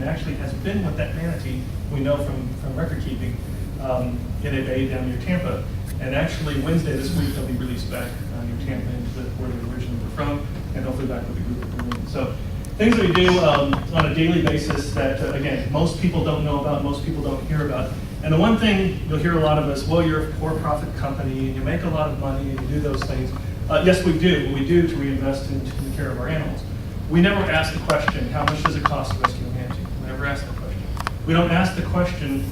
actually has been with that manatee, we know from record keeping, in a bay down near Tampa. And actually Wednesday this week they'll be released back near Tampa into where they originally were from, and hopefully back with the group of Marines. So things that we do on a daily basis that, again, most people don't know about, most people don't hear about. And the one thing you'll hear a lot of us, well, you're a for-profit company, and you make a lot of money, and you do those things. Yes, we do. We do to reinvest in the care of our animals. We never ask the question, how much does it cost to rescue a manatee? We never ask the question. We don't ask the question,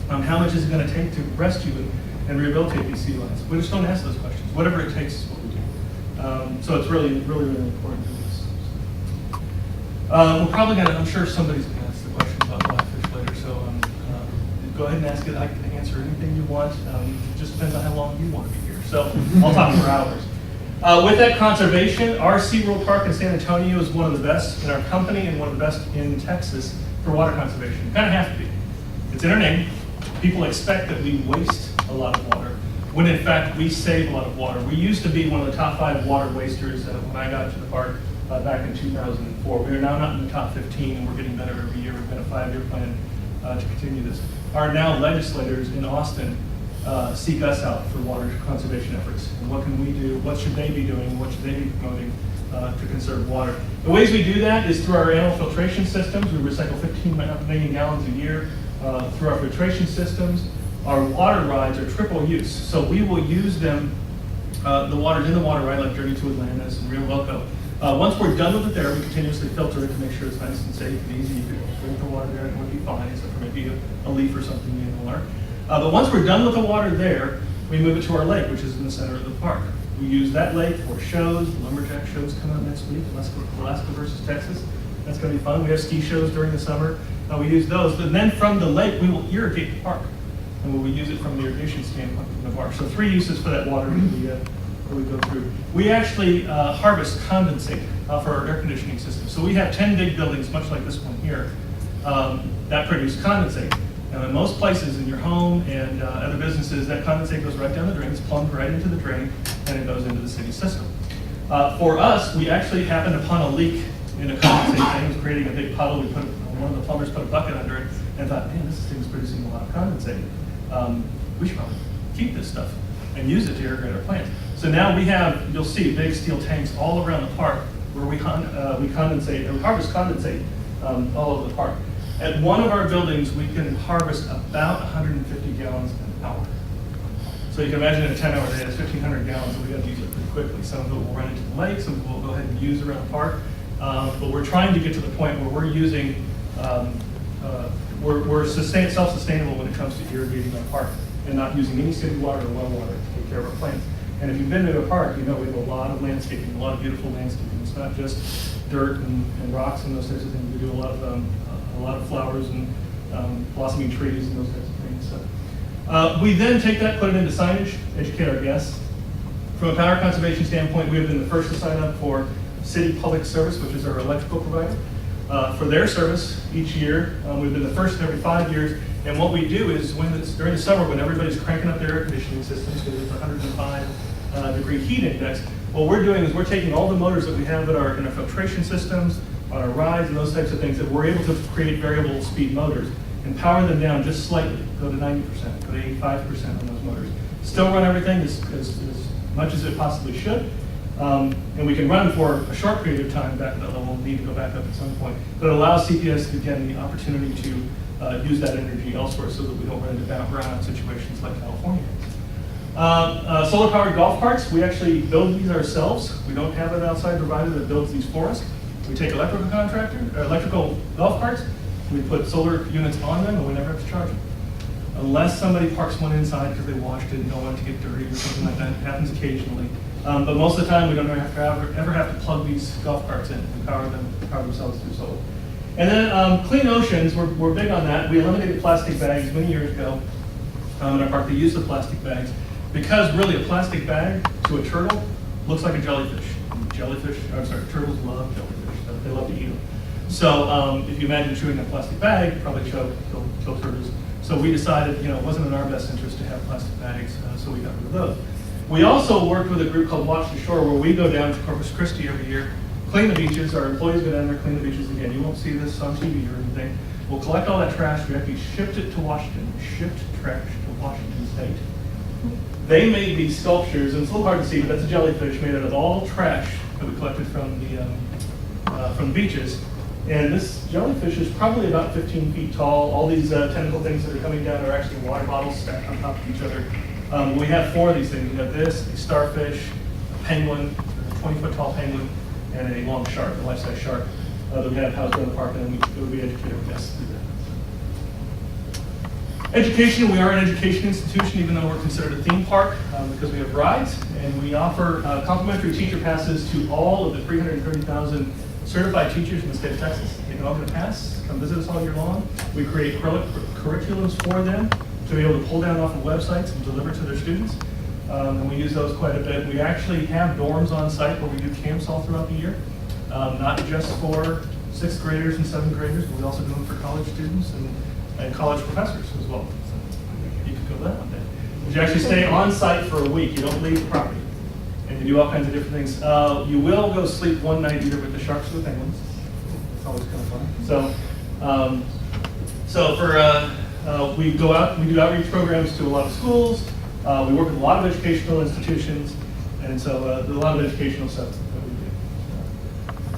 how much is it going to take to rescue and rehabilitate these sea lions? We just don't ask those questions. Whatever it takes is what we do. So it's really, really, really important to us. We're probably going to, I'm sure somebody's going to ask the question about blackfish later, so go ahead and ask it. I can answer anything you want. It just depends on how long you want to be here. So I'll talk for hours. With that conservation, our SeaWorld Park in San Antonio is one of the best in our company and one of the best in Texas for water conservation. It kind of has to be. It's in our name. People expect that we waste a lot of water, when in fact we save a lot of water. We used to be one of the top 5 water wasters when I got to the park back in 2004. We are now not in the top 15, and we're getting better every year. We've got a 5-year plan to continue this. Our now legislators in Austin seek us out for water conservation efforts. And what can we do? What should they be doing? What should they be promoting to conserve water? The ways we do that is through our animal filtration systems. We recycle 15 million gallons a year through our filtration systems. Our water rides are triple use, so we will use them, the waters in the water ride, like Journey to Atlantis and Rio Loco. Once we're done with it there, we continuously filter it to make sure it's nice and safe and easy. You can drink the water there and it would be fine, except for maybe a leaf or something in the water. But once we're done with the water there, we move it to our lake, which is in the center of the park. We use that lake for shows. The lumberjack shows come out next week, Alaska versus Texas. That's going to be fun. We have ski shows during the summer. We use those. And then from the lake, we will irrigate the park. And we use it from the irrigation standpoint from the park. So 3 uses for that water that we go through. We actually harvest condensate for our air conditioning system. So we have 10 big buildings, much like this one here, that produce condensate. Now in most places in your home and other businesses, that condensate goes right down the drain, it's plumbed right into the drain, and it goes into the city system. For us, we actually happened upon a leak in a condensate tank. It was creating a big puddle. One of the plumbers put a bucket under it and thought, man, this thing's producing a lot of condensate. We should probably keep this stuff and use it to irrigate our plants. So now we have, you'll see big steel tanks all around the park where we harvest condensate all over the park. At one of our buildings, we can harvest about 150 gallons an hour. So you can imagine in a 10-hour day, that's 1,500 gallons, so we got to use it pretty quickly. Some of it will run into the lake, some of it will go ahead and use around the park. But we're trying to get to the point where we're using, we're self-sustainable when it comes to irrigating our park and not using any city water or well water to take care of our plants. And if you've been to a park, you know we have a lot of landscaping, a lot of beautiful landscaping. It's not just dirt and rocks and those types of things. We do a lot of flowers and blossoming trees and those types of things. So, we then take that, put it into signage, educate our guests. From a power conservation standpoint, we have been the first to sign up for City Public Service, which is our electrical provider, for their service each year. We've been the first every 5 years. And what we do is when it's during the summer, when everybody's cranking up their air conditioning systems because it's 105 degree heat index, what we're doing is we're taking all the motors that we have in our filtration systems, on our rides and those types of things, that we're able to create variable speed motors and power them down just slightly, go to 90%, go to 85% on those motors. Still run everything as much as it possibly should. And we can run for a short period of time back at that level. We'll need to go back up at some point. But it allows CPS to get the opportunity to use that energy elsewhere so that we don't run into brownout situations like California has. Solar powered golf carts, we actually build these ourselves. We don't have an outside provider that builds these for us. We take electrical golf carts, we put solar units on them, and we never have to charge them. Unless somebody parks one inside because they washed it and don't want it to get dirty or something like that. It happens occasionally. But most of the time, we don't ever have to plug these golf carts in. We power themselves through solar. And then clean oceans, we're big on that. We eliminated plastic bags many years ago in our park. They use the plastic bags because really a plastic bag to a turtle looks like a jellyfish. Turtles love jellyfish. They love to eat them. So if you imagine chewing a plastic bag, probably kill turtles. So we decided, it wasn't in our best interest to have plastic bags, so we got rid of those. We also worked with a group called Watch the Shore, where we go down to Corpus Christi every year, clean the beaches. Our employees go down there, clean the beaches again. You won't see this on TV or anything. We'll collect all that trash. We actually shipped it to Washington. Shipped trash to Washington State. They made these sculptures, and it's a little hard to see, but that's a jellyfish made out of all trash that we collected from the beaches. And this jellyfish is probably about 15 feet tall. All these tentacle things that are coming down are actually water bottles stacked on top of each other. We have 4 of these things. We have this, a starfish, a penguin, a 20-foot tall penguin, and a long shark, a life-size shark that we have housed in the park, and then we educate our guests through that. Education, we are an education institution, even though we're considered a theme park, because we have rides, and we offer complimentary teacher passes to all of the 330,000 certified teachers in the state of Texas. They can all get a pass, come visit us all year long. We create curriculums for them to be able to pull down off of websites and deliver to their students. And we use those quite a bit. We actually have dorms on site where we do camps all throughout the year, not just for 6th graders and 7th graders, but we also do them for college students and college professors as well. So you could go that one day. But you actually stay on site for a week. You don't leave the property. And you do all kinds of different things. You will go sleep one night either with the sharks or the penguins. It's always kind of fun. We go out, we do outreach programs to a lot of schools. We work with a lot of educational institutions, and so there's a lot of educational stuff that we do.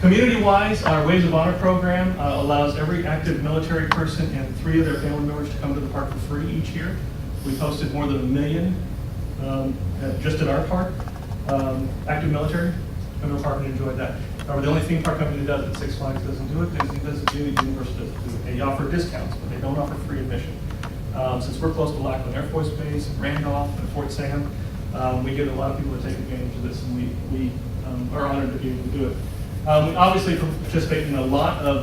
Community-wise, our Waves of Honor program allows every active military person and 3 of their family members to come to the park for free each year. We've hosted more than 1 million just at our park. Active military, come to the park and enjoy that. We're the only theme park company that does it. Six Flags doesn't do it, Disney doesn't do it, Universal doesn't do it. They offer discounts, but they don't offer free admission. Since we're close to Lackland Air Force Base, and Randolph, and Fort Sam, we get a lot of people to take advantage of this, and we are honored to be able to do it. We obviously participate in a lot of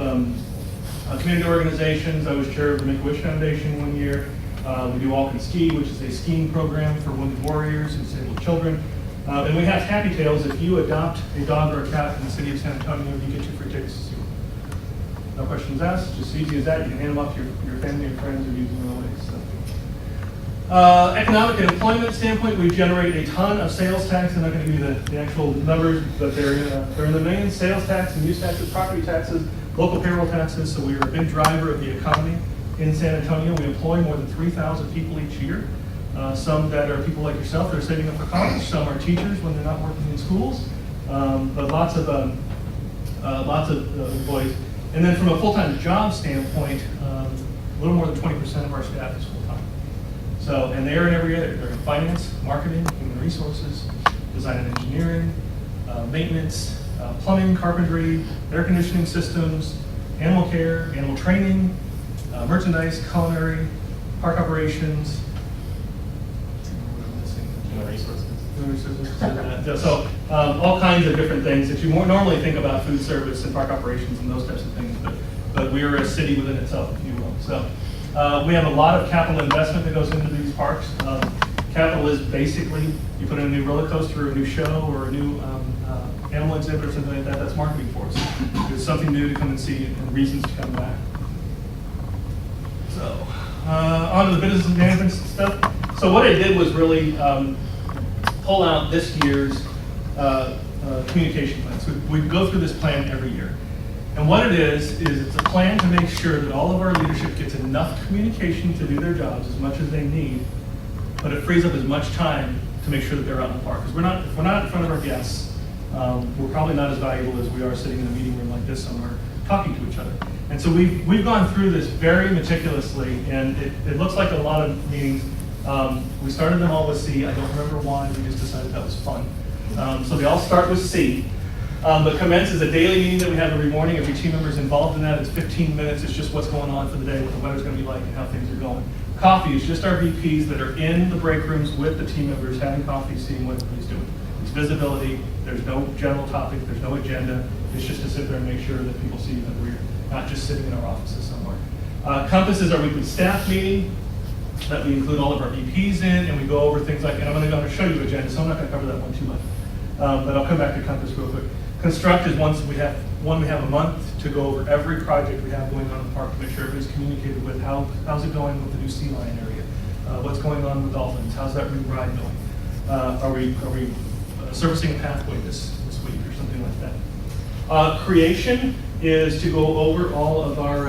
community organizations. I was chair of the Make-A-Wish Foundation one year. We do All Can Ski, which is a skiing program for wounded warriors and disabled children. And we have Happy Tails. If you adopt a dog or a cat in the city of San Antonio, you get 2 free tickets to see one. No questions asked, just as easy as that. You can hand them off to your family and friends or use them in other ways. So. Economic and employment standpoint, we generate a ton of sales tax. I'm not going to give you the actual numbers, but they're in the millions. Sales tax and use taxes, property taxes, local payroll taxes. So we are a big driver of the economy in San Antonio. We employ more than 3,000 people each year. Some that are people like yourself that are saving up for college. Some are teachers when they're not working in schools. But lots of employees. And then from a full-time job standpoint, a little more than 20% of our staff is full-time. So, and they're in every area. They're in finance, marketing, human resources, design and engineering, maintenance, plumbing, carpentry, air conditioning systems, animal care, animal training, merchandise, culinary, park operations. So all kinds of different things that you more normally think about, food service and park operations and those types of things, but we're a city within itself, if you will. So we have a lot of capital investment that goes into these parks. Capital is basically, you put in a new roller coaster or a new show or a new animal exhibit or something like that, that's marketing for us. There's something new to come and see and reasons to come back. So on to the business management stuff. So what I did was really pull out this year's communication plan. So we go through this plan every year. And what it is it's a plan to make sure that all of our leadership gets enough communication to do their jobs as much as they need, but it frees up as much time to make sure that they're out in the park. Because if we're not in front of our guests, we're probably not as valuable as we are sitting in a meeting room like this somewhere talking to each other. And so we've gone through this very meticulously, and it looks like a lot of meetings. We started them all with C. I don't remember why, we just decided that was fun. So they all start with C. But commence is a daily meeting that we have every morning. Every team member is involved in that. It's 15 minutes. It's just what's going on for the day, what the weather's going to be like, and how things are going. Coffee is just our VPs that are in the break rooms with the team members, having coffee, seeing what everybody's doing. It's visibility. There's no general topic. There's no agenda. It's just to sit there and make sure that people see that we're not just sitting in our offices somewhere. Compass is our weekly staff meeting that we include all of our VPs in, and we go over things like, and I'm going to show you agenda, so I'm not going to cover that one too much. But I'll come back to Compass real quick. Construct is we have a month to go over every project we have going on in the park to make sure everybody's communicated with how's it going with the new sea lion area, what's going on with dolphins, how's that new ride going, are we servicing a pathway this week or something like that. Creation is to go over all of our